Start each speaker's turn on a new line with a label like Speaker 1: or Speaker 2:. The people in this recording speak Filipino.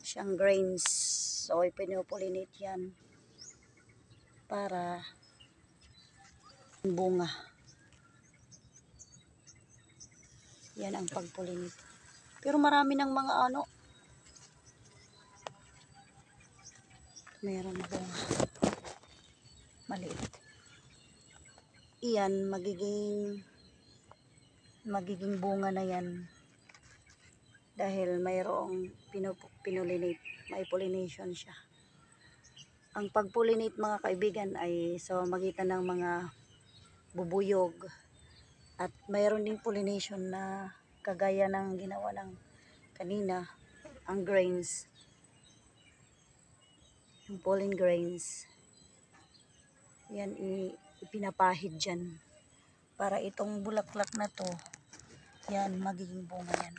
Speaker 1: siyang grains. So, ipinupollinate yan para bunga. Yan ang pagpollinate. Pero marami ng mga meron bunga. Maliit. Iyan, magiging bunga na yan. Dahil mayroong pinollinate. May pollination siya. Ang pagpollinate mga kaibigan ay sa magitan ng mga bubuyog. At mayroon ding pollination na kagaya ng ginawa ng kanina, ang grains. Yung pollen grains. Yan ipinapahid dyan. Para itong bulaklak na to, yan magiging bunga yan.